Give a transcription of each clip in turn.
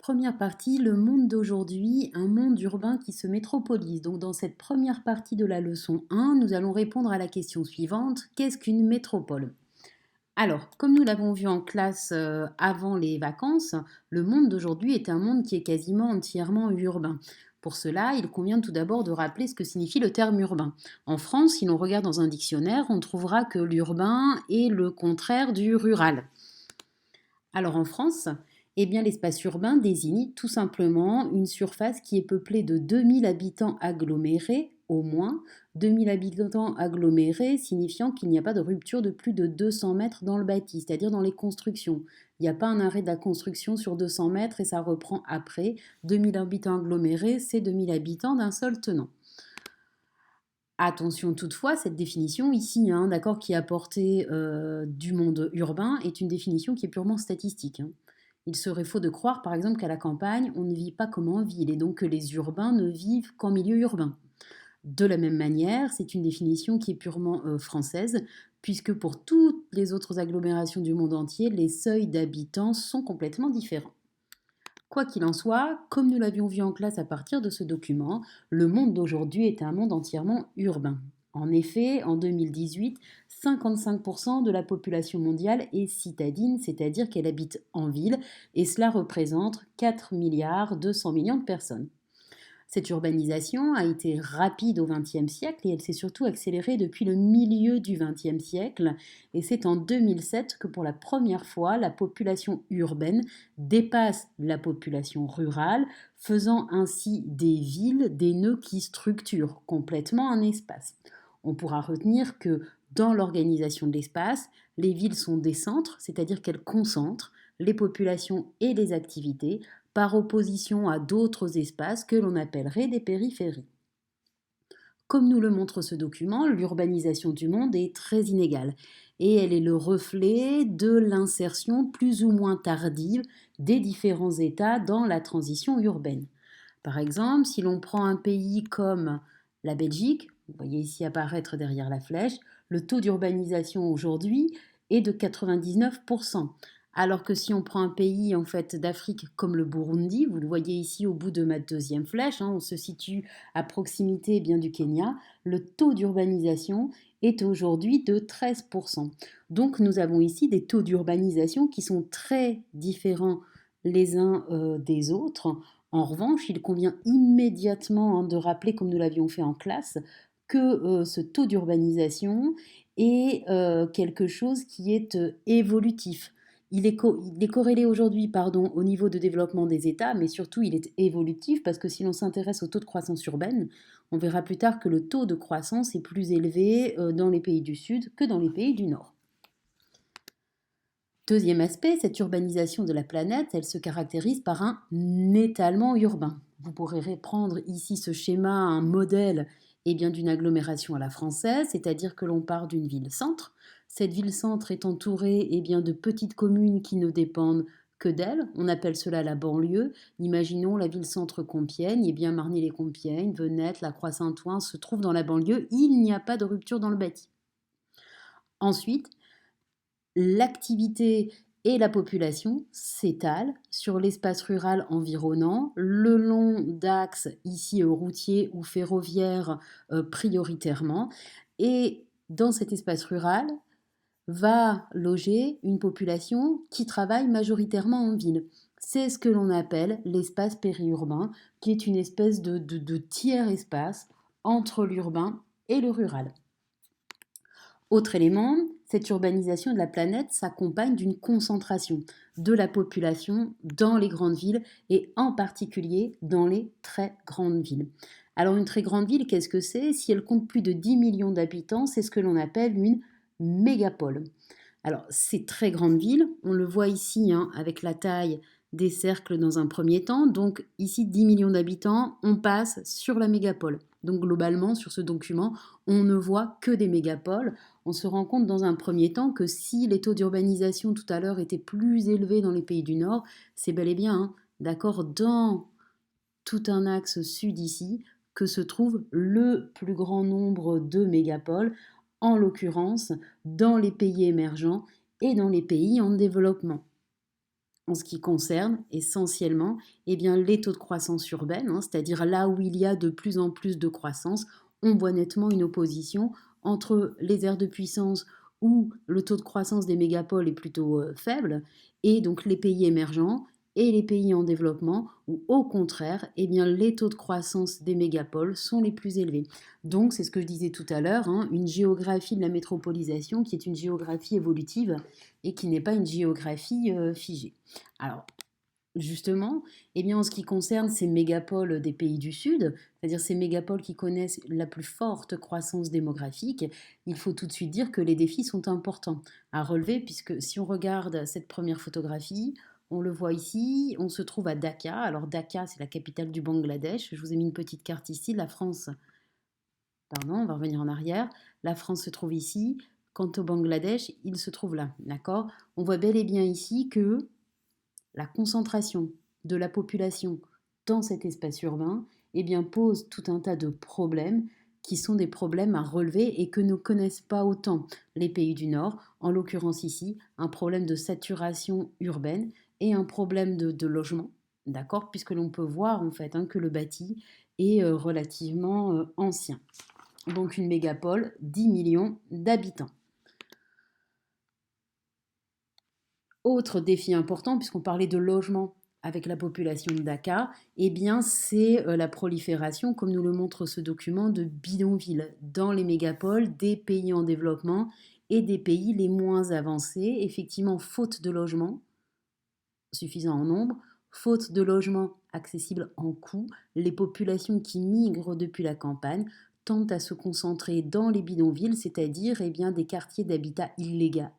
Première partie, le monde d'aujourd'hui, un monde urbain qui se métropolise. Donc dans cette première partie de la leçon 1, nous allons répondre à la question suivante, qu'est-ce qu'une métropole? Alors, comme nous l'avons vu en classe avant les vacances, le monde d'aujourd'hui est un monde qui est quasiment entièrement urbain. Pour cela, il convient tout d'abord de rappeler ce que signifie le terme urbain. En France, si l'on regarde dans un dictionnaire, on trouvera que l'urbain est le contraire du rural. Alors en France, eh bien, l'espace urbain désigne tout simplement une surface qui est peuplée de 2000 habitants agglomérés au moins, 2000 habitants agglomérés signifiant qu'il n'y a pas de rupture de plus de 200 mètres dans le bâti, c'est-à-dire dans les constructions. Il n'y a pas un arrêt de la construction sur 200 mètres et ça reprend après. 2000 habitants agglomérés, c'est 2000 habitants d'un seul tenant. Attention toutefois, cette définition ici, d'accord, qui est apportée du monde urbain, est une définition qui est purement statistique. Il serait faux de croire, par exemple, qu'à la campagne, on ne vit pas comme en ville, et donc que les urbains ne vivent qu'en milieu urbain. De la même manière, c'est une définition qui est purement française, puisque pour toutes les autres agglomérations du monde entier, les seuils d'habitants sont complètement différents. Quoi qu'il en soit, comme nous l'avions vu en classe à partir de ce document, le monde d'aujourd'hui est un monde entièrement urbain. En effet, en 2018, 55% de la population mondiale est citadine, c'est-à-dire qu'elle habite en ville, et cela représente 4 milliards 200 millions de personnes. Cette urbanisation a été rapide au XXe siècle et elle s'est surtout accélérée depuis le milieu du XXe siècle. Et c'est en 2007 que pour la première fois, la population urbaine dépasse la population rurale, faisant ainsi des villes des nœuds qui structurent complètement un espace. On pourra retenir que dans l'organisation de l'espace, les villes sont des centres, c'est-à-dire qu'elles concentrent les populations et les activités par opposition à d'autres espaces que l'on appellerait des périphéries. Comme nous le montre ce document, l'urbanisation du monde est très inégale et elle est le reflet de l'insertion plus ou moins tardive des différents États dans la transition urbaine. Par exemple, si l'on prend un pays comme la Belgique, vous voyez ici apparaître derrière la flèche, le taux d'urbanisation aujourd'hui est de 99%. Alors que si on prend un pays en fait d'Afrique comme le Burundi, vous le voyez ici au bout de ma deuxième flèche, on se situe à proximité bien du Kenya, le taux d'urbanisation est aujourd'hui de 13%. Donc nous avons ici des taux d'urbanisation qui sont très différents les uns des autres. En revanche, il convient immédiatement de rappeler, comme nous l'avions fait en classe, que ce taux d'urbanisation est quelque chose qui est évolutif. Il est corrélé aujourd'hui au niveau de développement des États, mais surtout il est évolutif parce que si l'on s'intéresse au taux de croissance urbaine, on verra plus tard que le taux de croissance est plus élevé dans les pays du Sud que dans les pays du Nord. Deuxième aspect, cette urbanisation de la planète, elle se caractérise par un étalement urbain. Vous pourrez reprendre ici ce schéma, un modèle d'une agglomération à la française, c'est-à-dire que l'on part d'une ville-centre. Cette ville-centre est entourée de petites communes qui ne dépendent que d'elle. On appelle cela la banlieue. Imaginons la ville-centre Compiègne, Marny-les-Compiègnes, Venette, La Croix-Saint-Ouen se trouvent dans la banlieue. Il n'y a pas de rupture dans le bâti. Ensuite, l'activité et la population s'étalent sur l'espace rural environnant, le long d'axes ici routiers ou ferroviaires prioritairement. Et dans cet espace rural va loger une population qui travaille majoritairement en ville. C'est ce que l'on appelle l'espace périurbain, qui est une espèce de tiers-espace entre l'urbain et le rural. Autre élément, cette urbanisation de la planète s'accompagne d'une concentration de la population dans les grandes villes et en particulier dans les très grandes villes. Alors une très grande ville, qu'est-ce que c'est? Si elle compte plus de 10 millions d'habitants, c'est ce que l'on appelle une mégapole. Alors ces très grandes villes, on le voit ici avec la taille des cercles dans un premier temps. Donc ici 10 millions d'habitants, on passe sur la mégapole. Donc globalement sur ce document, on ne voit que des mégapoles. On se rend compte dans un premier temps que si les taux d'urbanisation tout à l'heure étaient plus élevés dans les pays du Nord, c'est bel et bien, d'accord, dans tout un axe sud ici, que se trouve le plus grand nombre de mégapoles, en l'occurrence dans les pays émergents et dans les pays en développement. en ce qui concerne essentiellement eh bien, les taux de croissance urbaine, hein, c'est-à-dire là où il y a de plus en plus de croissance, on voit nettement une opposition entre les aires de puissance où le taux de croissance des mégapoles est plutôt faible, et donc les pays émergents et les pays en développement, où au contraire, eh bien, les taux de croissance des mégapoles sont les plus élevés. Donc c'est ce que je disais tout à l'heure, hein, une géographie de la métropolisation qui est une géographie évolutive et qui n'est pas une géographie figée. Alors, justement, eh bien, en ce qui concerne ces mégapoles des pays du Sud, c'est-à-dire ces mégapoles qui connaissent la plus forte croissance démographique, il faut tout de suite dire que les défis sont importants à relever, puisque si on regarde cette première photographie, on le voit ici, on se trouve à Dhaka. Alors Dhaka, c'est la capitale du Bangladesh. Je vous ai mis une petite carte ici. La France, pardon, on va revenir en arrière. La France se trouve ici. Quant au Bangladesh, il se trouve là. D'accord? On voit bel et bien ici que la concentration de la population dans cet espace urbain eh bien, pose tout un tas de problèmes qui sont des problèmes à relever et que ne connaissent pas autant les pays du Nord, en l'occurrence ici, un problème de saturation urbaine et un problème de logement, d'accord, puisque l'on peut voir en fait hein, que le bâti est relativement ancien. Donc une mégapole, 10 millions d'habitants. Autre défi important, puisqu'on parlait de logement avec la population de Dakar, eh bien c'est la prolifération, comme nous le montre ce document, de bidonvilles dans les mégapoles des pays en développement et des pays les moins avancés. Effectivement, faute de logement suffisant en nombre, faute de logement accessible en coût, les populations qui migrent depuis la campagne tendent à se concentrer dans les bidonvilles, c'est-à-dire eh bien, des quartiers d'habitat illégal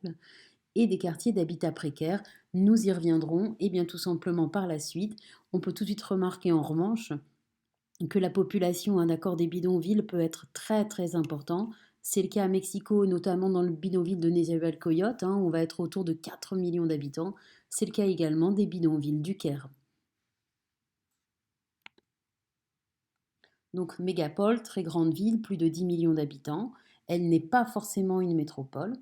et des quartiers d'habitat précaire. Nous y reviendrons et bien tout simplement par la suite. On peut tout de suite remarquer en revanche que la population d'accord des bidonvilles peut être très très important. C'est le cas à Mexico, notamment dans le bidonville de Nezahualcóyotl, hein, on va être autour de 4 millions d'habitants. C'est le cas également des bidonvilles du Caire. Donc mégapole, très grande ville, plus de 10 millions d'habitants. Elle n'est pas forcément une métropole.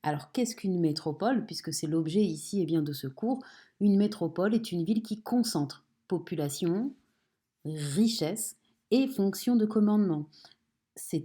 Alors qu'est-ce qu'une métropole? Puisque c'est l'objet ici et bien de ce cours. Une métropole est une ville qui concentre population, richesse et fonction de commandement. C'est